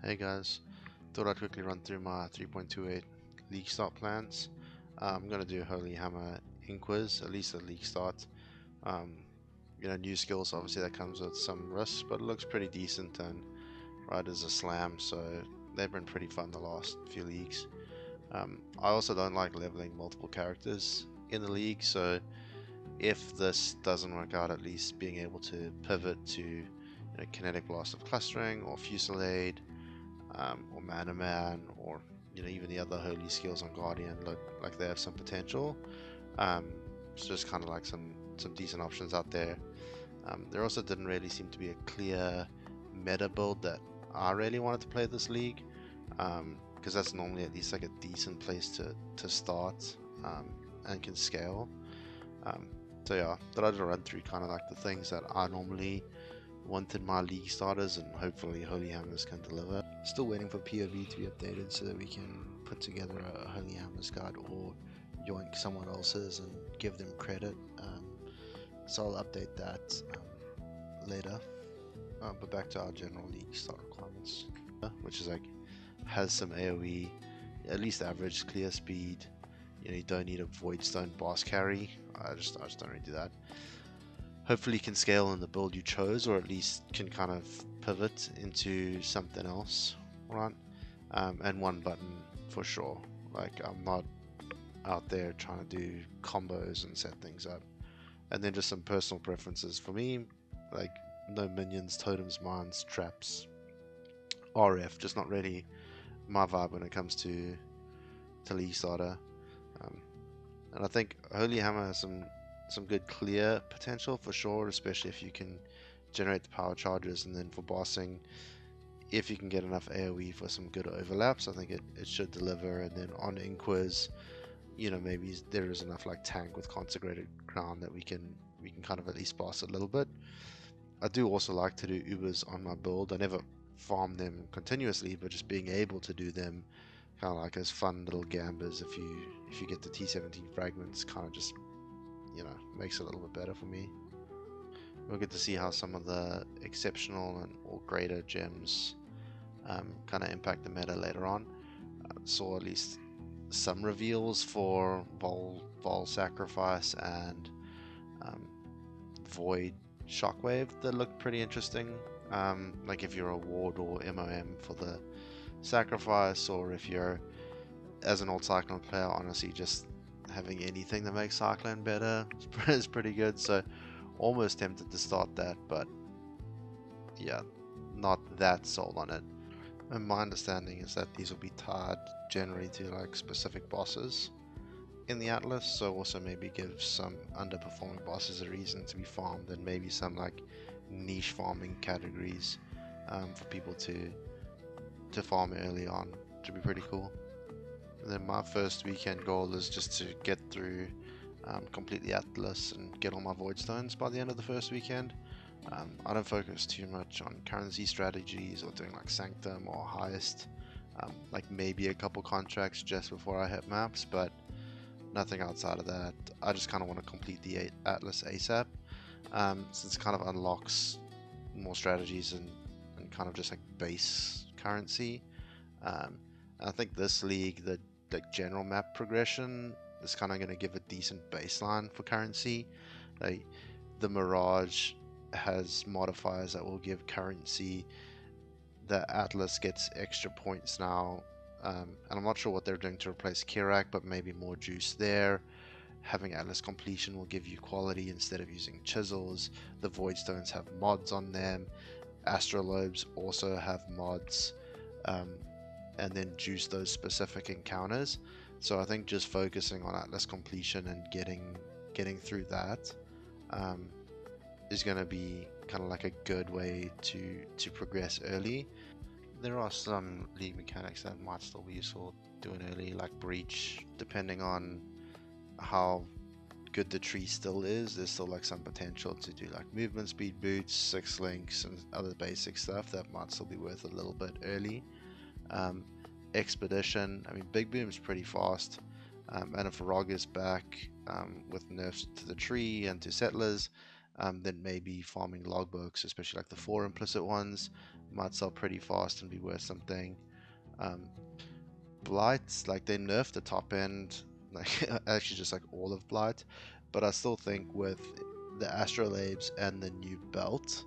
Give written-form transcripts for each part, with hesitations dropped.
Hey guys, thought I'd quickly run through my 3.28 league start plans. I'm gonna do Holy Hammer Inquis, at least a league start. Um, new skills, obviously that comes with some risks, but it looks pretty decent, and Rider's a slam, so they've been pretty fun the last few leagues. I also don't like leveling multiple characters in the league, so if this doesn't work out, at least being able to pivot to Kinetic Blast of Clustering or Fusillade, or Man to Man, or even the other holy skills on Guardian look like they have some potential. It's just kind of like some decent options out there. There also didn't really seem to be a clear meta build that I really wanted to play this league, because that's normally at least like a decent place to start, and can scale. So yeah, thought I'd run through kind of like the things that I normally wanted my league starters, and hopefully Holy Hammers can deliver. Still waiting for PoE to be updated so that we can put together a Holy Hammers guide or yoink someone else's and give them credit. So I'll update that later. But back to our general league start requirements, which is like has some AoE, at least average clear speed. You don't need a Void Stone boss carry. I just don't really do that. Hopefully you can scale in the build you chose, or at least can kind of pivot into something else, right? And one button for sure. Like, I'm not out there trying to do combos and set things up. And then just some personal preferences for me, like no minions, totems, mines, traps, RF, just not really my vibe when it comes to league starter. And I think Holy Hammer has some good clear potential for sure, especially if you can generate the power charges, and then for bossing, if you can get enough AoE for some good overlaps, I think it should deliver. And then on Inquis, maybe there is enough like tank with Consecrated Crown that we can kind of at least boss a little bit. I do also like to do Ubers on my build. I never farm them continuously, but just being able to do them kind of like as fun little gambers, if you get the T17 fragments, kind of just makes it a little bit better for me. We'll get to see how some of the exceptional and or greater gems kind of impact the meta later on. Saw at least some reveals for Vol Sacrifice and Void Shockwave that look pretty interesting. Like if you're a ward or MOM for the Sacrifice, or if you're as an old Cyclone player, honestly just having anything that makes Cyclone better is pretty good. So almost tempted to start that, but yeah, not that sold on it. And my understanding is that these will be tied generally to like specific bosses in the Atlas, so also maybe give some underperforming bosses a reason to be farmed, and maybe some like niche farming categories for people to farm early on, which would be pretty cool. And then my first weekend goal is just to get through complete the Atlas and get all my Void Stones by the end of the first weekend. I don't focus too much on currency strategies or doing like Sanctum or Highest. Like maybe a couple contracts just before I hit maps, but nothing outside of that. I just kind of want to complete the Atlas ASAP, since it kind of unlocks more strategies and kind of just like base currency. I think this league, the general map progression is kind of going to give a decent baseline for currency. Like the Mirage has modifiers that will give currency. The Atlas gets extra points now, and I'm not sure what they're doing to replace Kirak, but maybe more juice there. Having Atlas completion will give you quality instead of using chisels. The Void Stones have mods on them. Astrolobes also have mods, and then juice those specific encounters. So I think just focusing on Atlas completion and getting through that is going to be kind of like a good way to progress early. There are some league mechanics that might still be useful doing early, like Breach. Depending on how good the tree still is, there's still like some potential to do like movement speed boots, 6 links, and other basic stuff that might still be worth a little bit early. Expedition, I mean, Big Boom's pretty fast, and if Rog is back with nerfs to the tree and to settlers, then maybe farming logbooks, especially like the 4 implicit ones, might sell pretty fast and be worth something. Um, Blight, like they nerfed the top end, like actually just like all of Blight, but I still think with the astrolabes and the new belt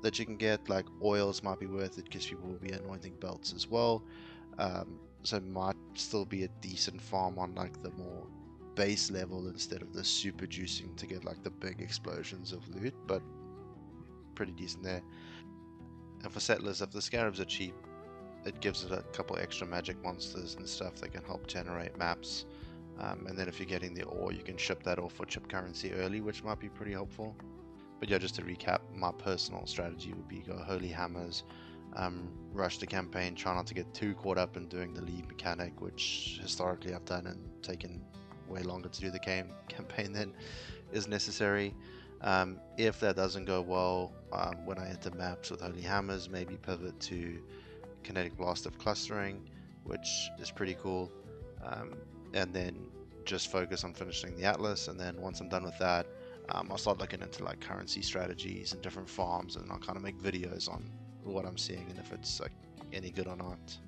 that you can get, like oils might be worth it because people will be anointing belts as well. So it might still be a decent farm on like the more base level instead of the super juicing to get like the big explosions of loot, but pretty decent there. And for settlers, if the scarabs are cheap, it gives it a couple extra magic monsters and stuff that can help generate maps. And then if you're getting the ore, you can ship that off for chip currency early, which might be pretty helpful. But yeah, just to recap, my personal strategy would be go Holy Hammers, rush the campaign, try not to get too caught up in doing the lead mechanic, which historically I've done and taken way longer to do the campaign than is necessary. If that doesn't go well, when I enter maps with Holy Hammers, maybe pivot to Kinetic Blast of Clustering, which is pretty cool. And then just focus on finishing the Atlas, and then once I'm done with that, I'll start looking into like currency strategies and different farms, and I'll kind of make videos on what I'm seeing and if it's like any good or not.